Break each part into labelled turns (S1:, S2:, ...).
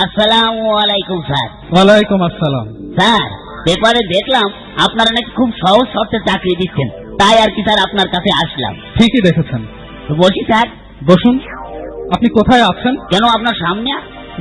S1: আসসালামু আলাইকুম স্যার।
S2: ওয়ালাইকুম আসসালাম।
S1: স্যার, পেপারে দেখলাম আপনারা নাকি খুব সহজ শর্তে চাকরি দিচ্ছেন, তাই আর কি স্যার আপনার কাছে আসলাম।
S2: ঠিকই দেখেছেন।
S1: তো বসি স্যার।
S2: বসুন। আপনি কোথায় আছেন?
S1: কেন আপনার সামনে?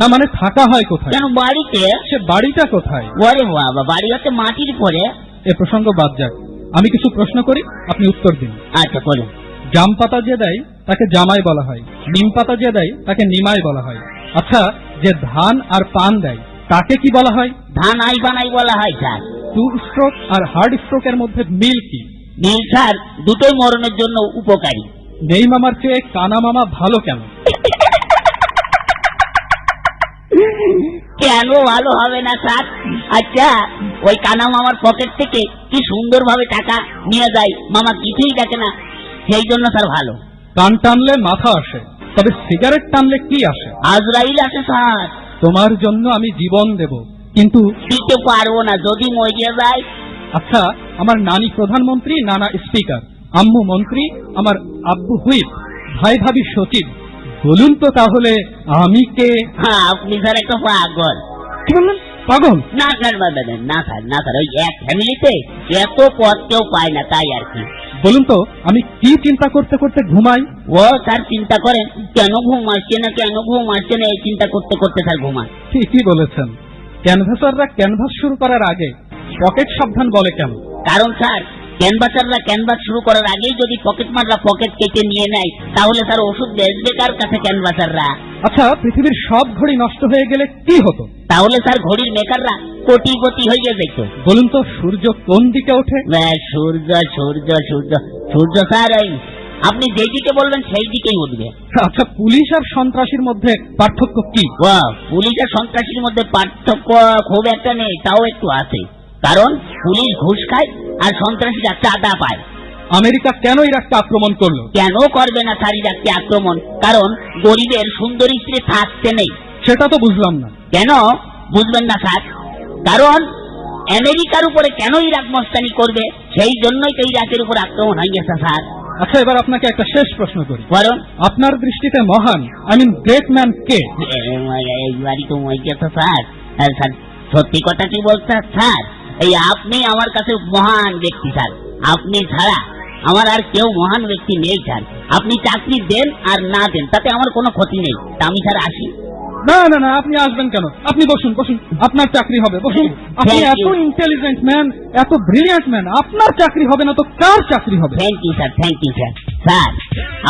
S2: না মানে থাকা হয় কোথায়?
S1: কেন বাড়িতে।
S2: সে বাড়িটা কোথায়?
S1: ওরে বাবা, বাড়ি হচ্ছে মাটির পরে।
S2: এ প্রসঙ্গ বাদ যাক, আমি কিছু প্রশ্ন করি, আপনি উত্তর দিন।
S1: আচ্ছা করুন।
S2: জাম পাতা যে দেয় তাকে জামাই বলা হয়, নিম পাতা যে দেয় তাকে নিমাই বলা হয়। আচ্ছা, যে ধান আর পান দেয় তাকে কি বলা হয়?
S1: ধান আই বানাই বলা হয় স্যার।
S2: টু স্ট্রোক আর হার্ড স্ট্রোকের মধ্যে মিল কি?
S1: নীল স্যার দুটোই মরণের জন্য উপকারী।
S2: নেই মামার চেয়ে কানা মামা ভালো কেন?
S1: কেন ভালো হবে না স্যার? আচ্ছা, ওই কানা মামার পকেট থেকে কি সুন্দরভাবে টাকা নিয়ে যায়, মামা কিছুই দেখে না, সেই জন্য স্যার ভালো।
S2: কান টানলে মাথা আসে, তবে সিগারেট টানলে কি আসে?
S1: আজরাইল আছে স্যার।
S2: তোমার জন্য আমি জীবন দেব, কিন্তু
S1: দিতে পারবো না যদি মরিয়ে যায়।
S2: আচ্ছা, আমার নানি প্রধানমন্ত্রী, নানা স্পিকার, আম্মু মন্ত্রী, আমার আব্বু হুইপ, ভাই ভাবি সচিব, বলুন তো তাহলে আমি কে?
S1: হ্যাঁ, আপনি স্যার একটা পাগল।
S2: কি বললেন? পাগল?
S1: না স্যার, না স্যার, না স্যার, ওই এক ফ্যামিলিতে এত পদ কেউ পায় না, তাই আর কি।
S2: বলুন তো আমি কি চিন্তা করতে করতে ঘুমাই?
S1: ও স্যার চিন্তা করেন, কেন ঘুম আসছে না, কেন ঘুম আসছে না, এই চিন্তা করতে করতে স্যার ঘুমান।
S2: ঠিকই বলেছেন। ক্যানভাসাররা ক্যানভাস শুরু করার আগে পকেট সাবধান বলে কেন?
S1: কারণ স্যার, ক্যানভাসাররা ক্যানভাস শুরু করার আগেই যদি পকেট মাররা পকেট কেটে নিয়ে নেয়, তাহলে স্যার ওষুধ বেচবে কার কাছে ক্যানভাসাররা?
S2: আচ্ছা, পৃথিবীর সব ঘড়ি নষ্ট হয়ে গেলে কি হতো?
S1: তাহলে স্যার ঘড়ির মেকাররা কোটিপতি হয়ে যেত।
S2: বলুন তো সূর্য কোন দিকে ওঠে?
S1: সূর্য সূর্য সূর্য সূর্য স্যার, এই আপনি যেই দিকে বলবেন সেই দিকেই উঠবে।
S2: আচ্ছা, পুলিশ আর সন্ত্রাসীর মধ্যে পার্থক্য কি?
S1: পুলিশ আর সন্ত্রাসীর মধ্যে পার্থক্য খুব একটা নেই, তাও একটু আছে। কারণ পুলিশ ঘুষ খায় আর সন্ত্রাসীরা চাঁদা পায়।
S2: আমেরিকা কেন ইরাককে আক্রমণ করলো?
S1: কেন করবে না স্যার ইরাককে আক্রমণ? কারণ গরিবের সুন্দর স্ত্রী থাকতে নেই।
S2: সেটা তো বুঝলাম না।
S1: কেন বুঝবেন না স্যার? কারণ আমেরিকার উপরে কেন ইরাক মস্তানি করবে, সেই জন্যই তো ইরাকের উপর আক্রমণ হয়ে গেছে স্যার।
S2: আচ্ছা, এবার আপনাকে একটা শেষ প্রশ্ন করি।
S1: কারণ
S2: আপনার দৃষ্টিতে মহান, আই মিন গ্রেট ম্যান কে?
S1: এইবারই তো মরে গেছে স্যার। স্যার সত্যি কথা কি বলতে স্যার, এই আপনি আমার কাছে মহান ব্যক্তি স্যার। আপনি ছাড়া আমার আর কেউ মহান ব্যক্তি নেই স্যার। আপনি চাকরি দেন আর না দেন তাতে আমার কোনো ক্ষতি নেই। তা আমি স্যার আসি।
S2: না না না, আপনি আসবেন কেন? আপনি বসুন বসুন, আপনার চাকরি হবে, বসুন। আপনি
S1: Thank
S2: এত
S1: you.
S2: ইন্টেলিজেন্ট ম্যান, এত ব্রিলিয়ান্ট ম্যান, আপনার চাকরি হবে না তো কার চাকরি হবে?
S1: Thank you sir, thank you sir. Sir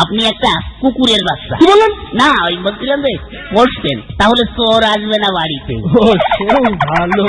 S1: আপনি একটা কুকুরের বাচ্চা।
S2: কি বলেন?
S1: না, ওই বলছিলাম যে বসতেন, তাহলে চোর আসবে না বাড়িতে।
S2: ও, সেও ভালো।